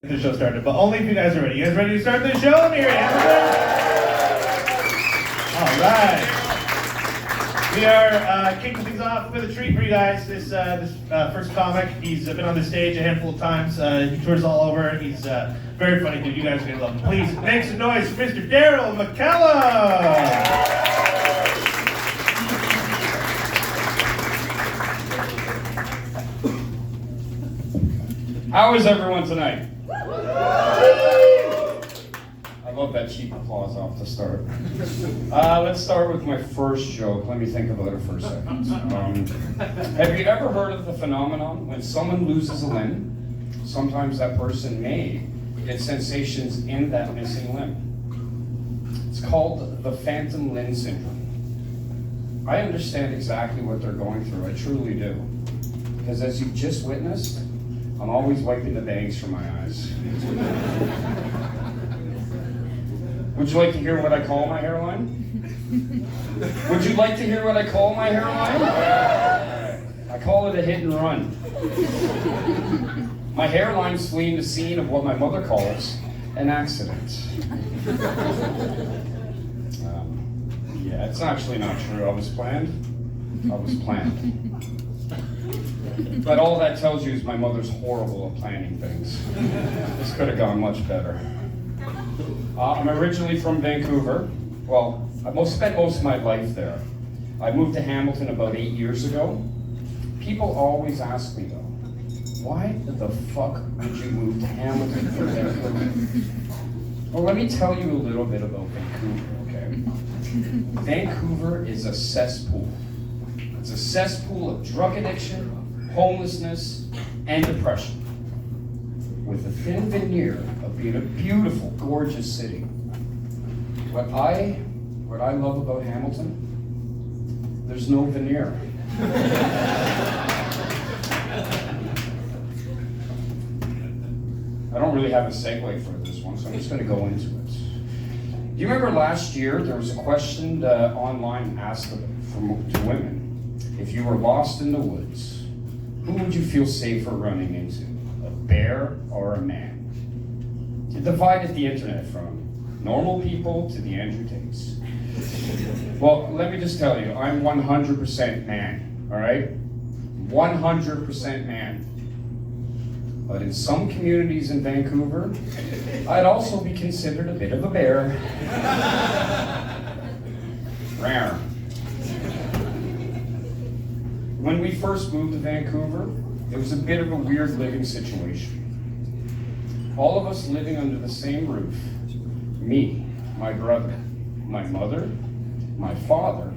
The show started, but only if you guys are ready. You guys ready to start the show? Let me hear you. All right. We are kicking things off with a treat for you guys. This first comic, he's been on the stage a handful of times. He tours all over. He's very funny dude. You guys are gonna love him. Please make some noise for Mr. Daryl McCallum. How is everyone tonight? I love that cheap applause off the start. Let's start with my first joke. Let me think about it for a second. Have you ever heard of the phenomenon when someone loses a limb? Sometimes that person may get sensations in that missing limb. It's called the phantom limb syndrome. I understand exactly what they're going through. I truly do. Because as you've just witnessed, I'm always wiping the bangs from my eyes. Would you like to hear what I call my hairline? Would you like to hear what I call my hairline? I call it a hit and run. My hairline's fleeing the scene of what my mother calls an accident. Yeah, it's actually not true. I was planned. But all that tells you is my mother's horrible at planning things. This could have gone much better. I'm originally from Vancouver. Well, I spent most of my life there. I moved to Hamilton about 8 years ago. People always ask me though, why the fuck would you move to Hamilton from Vancouver? Well, let me tell you a little bit about Vancouver, okay? Vancouver is a cesspool. It's a cesspool of drug addiction, homelessness, and depression, with a thin veneer of being a beautiful, gorgeous city. What I love about Hamilton, there's no veneer. I don't really have a segue for this one, so I'm just gonna go into it. Do you remember last year there was a question online asked to women, if you were lost in the woods, who would you feel safer running into, a bear or a man? It divided the internet from normal people to the Andrew Tates. Well, let me just tell you, I'm 100% man, all right? 100% man. But in some communities in Vancouver, I'd also be considered a bit of a bear. Rare. When we first moved to Vancouver, it was a bit of a weird living situation. All of us living under the same roof. Me, my brother, my mother, my father,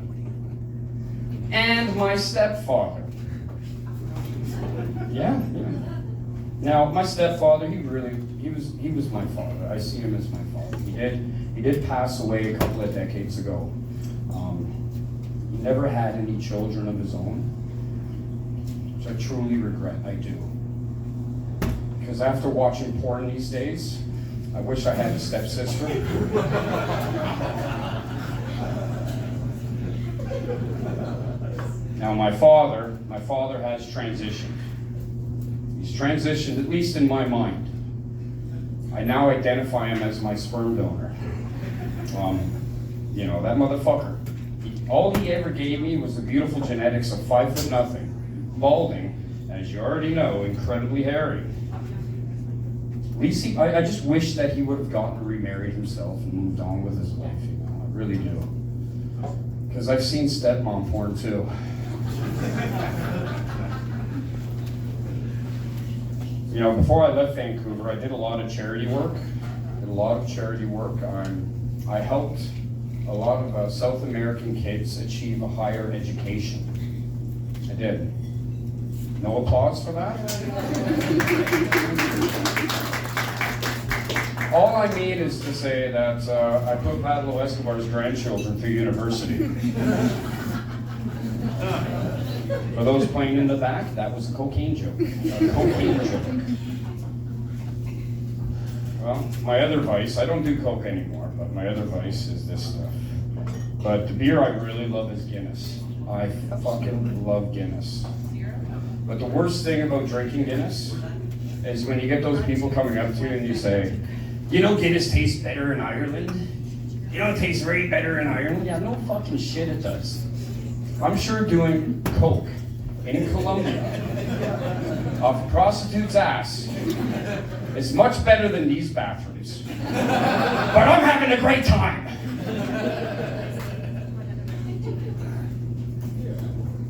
and my stepfather. Yeah. Now, my stepfather, he was my father. I see him as my father. He did pass away a couple of decades ago. He never had any children of his own. I truly regret, I do. Because after watching porn these days, I wish I had a stepsister. Now my father has transitioned. He's transitioned, at least in my mind. I now identify him as my sperm donor. You know, that motherfucker. All he ever gave me was the beautiful genetics of 5'0", balding, as you already know, incredibly hairy. At least I just wish that he would have gotten remarried himself and moved on with his life, you know, I really do. Because I've seen stepmom porn too. You know, before I left Vancouver, I did a lot of charity work. I helped a lot of South American kids achieve a higher education. I did. No applause for that? All I need is to say that I put Pablo Escobar's grandchildren through university. For those playing in the back, that was a cocaine joke. Well, my other vice, I don't do coke anymore, but my other vice is this stuff. But the beer I really love is Guinness. I fucking love Guinness. But the worst thing about drinking Guinness is when you get those people coming up to you and you say, you know Guinness tastes better in Ireland? You know it tastes way better in Ireland? Yeah, no fucking shit it does. I'm sure doing coke in Colombia off a prostitute's ass is much better than these bathrooms. But I'm having a great time.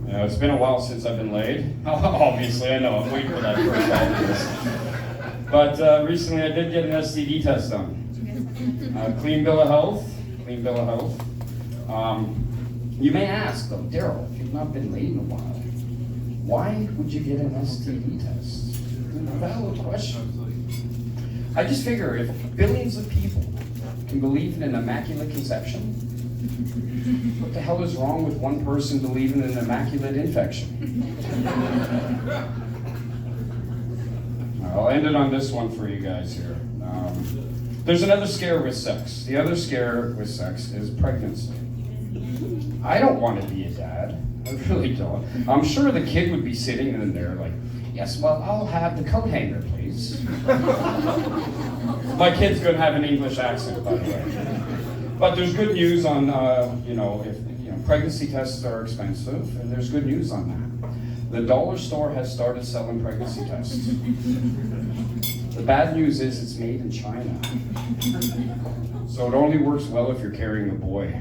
It's been a while since I've been laid. Obviously, I know, I'm waiting for that first album. But recently I did get an STD test done. Clean bill of health, clean bill of health. You may ask though, Daryl, if you've not been laid in a while, why would you get an STD test? A valid question. I just figure if billions of people can believe in an immaculate conception, what the hell is wrong with one person believing in an immaculate infection? I'll end it on this one for you guys here. There's another scare with sex. The other scare with sex is pregnancy. I don't want to be a dad. I really don't. I'm sure the kid would be sitting in there like, yes, well, I'll have the coat hanger, please. My kid's gonna have an English accent, by the way. But there's good news on, if pregnancy tests are expensive, and there's good news on that. The dollar store has started selling pregnancy tests. The bad news is it's made in China. So it only works well if you're carrying a boy.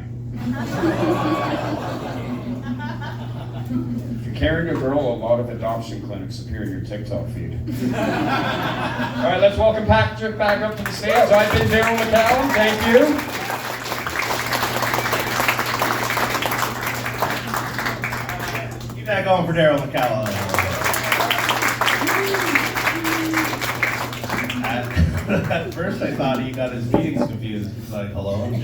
If you're carrying a girl, a lot of adoption clinics appear in your TikTok feed. All right, let's welcome Patrick back up to the stage. I've been Daryl McCallum. Thank you. Keep that going for Daryl McCallum. At first I thought he got his meetings confused. He's like, hello, I'm